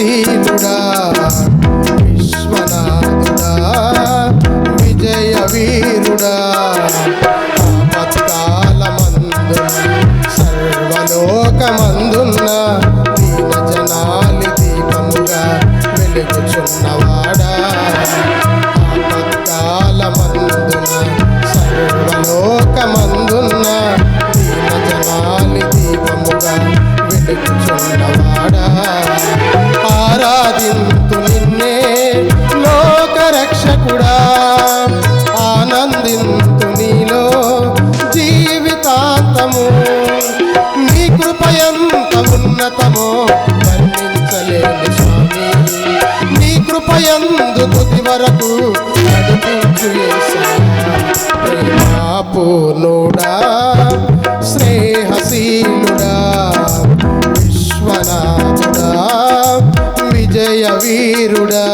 స్నేహశీలుడా విశ్వనాథుడా విజయ వీరుడా ఆపత్కాలమందున సర్వలోకమందున్న దీన జనాలి దీపముగా వెలుగుచున్నవాడా ఆపత్కాలమందున సర్వలోకమందున్న దీన జనాలి దీపముగా వెలుగుచున్నవాడా ఆరాధింతు నిన్నే లోకరక్షకుడా ఆనందింతు నీలో జీవితాంతము నీ కృపయంత ఉన్నతమో వర్ణించలేని స్వామి నీ కృపయందు తుది వరకు నడిపించు యేసయ్యా ప్రేమాపూర్ణుడా స్నేహశీలుడా విశ్వనాథుడా విజయ వీరుడా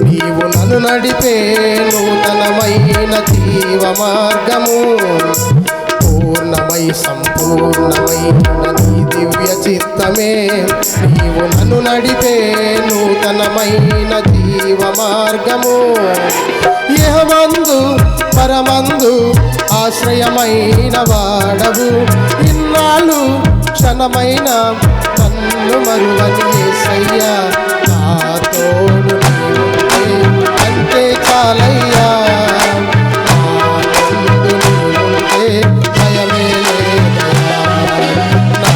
నీవు నన్ను నడిపే నూతనమైన జీవ మార్గము పూర్ణమై సంపూర్ణమైన నీ దివ్య చిత్తమే నీవు నన్ను నడిపే నూతనమైన జీవ మార్గము యెహోవాందు పరమందు ఆశ్రయమైన వాడవు ఇన్నాళ్ళు క్షణమైన నన్ను మరువని యేసయ్యా నా తోడు నీవుంటే అంతే చాలయ్యా నా ముందు నీవుంటే భయమే లేదయ్యా నా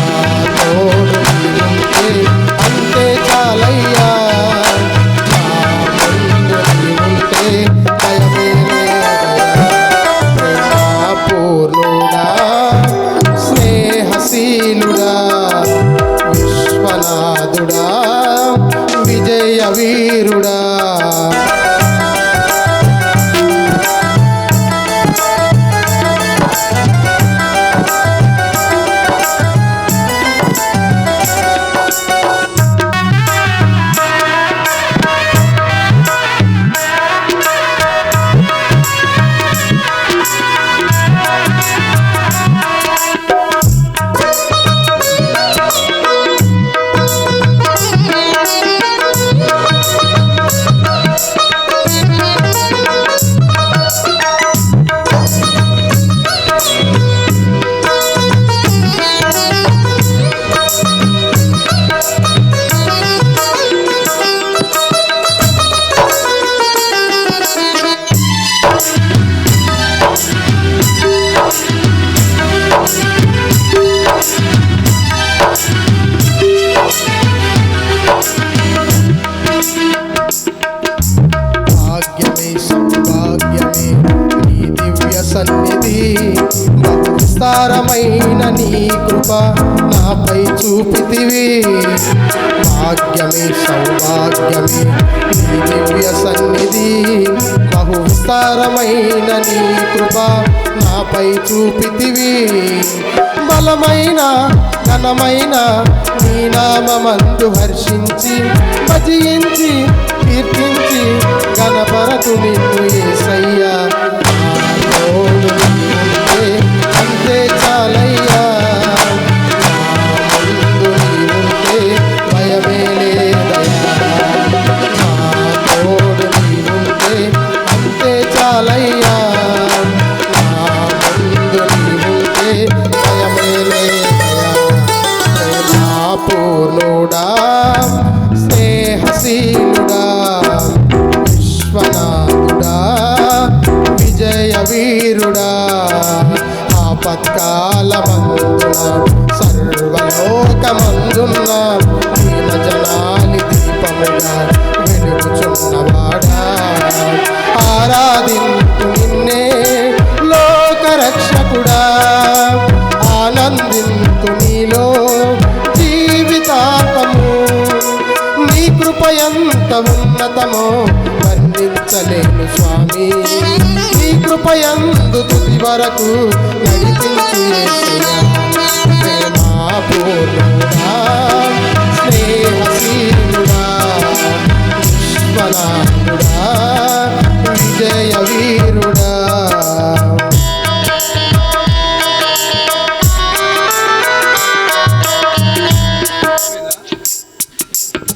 తోడు నీవుంటే అంతే చాలయ్యా నా ముందు నీవుంటే భయమే లేదయ్యా ప్రేమాపూర్ణుడా స్నేహశీలుడా విశ్వనాథుడా విజయ వీరుడా సన్నిధి బహు విస్తారమైన నీ కృప నాపై చూపితివి భాగ్యమే సౌభాగ్యమే నీ దివ్య సన్నిధి బహు విస్తారమైన నీ కృప నాపై చూపితివి బలమైన ఘనమైన నీ నామమందు హర్షించి భజించి కీర్తించి గణపరతు నిన్ను యేసయ్యా తోడు నీవుంటే అంతే చాలయ్యా నా ముందు నీవుంటే భయమే లేదయ్యా నా తోడు నీవుంటే అంతే చాలయ్యా నా ముందు నీవుంటే భయమే లేదయ్యా ప్రేమాపూర్ణుడా ఆపత్కాలమందున సర్వలోకమందున్న దీన జనాలి దీపముగా వెలుగుచున్నవాడా ఆరాధింతు నిన్నే లోకరక్షకుడా ఆనందింతు నీలో జీవితాంతము నీ కృప ఎంత ఉన్నతమో వర్ణించలేను స్వామి నీ కృప యందు తుది వరకు నడిపి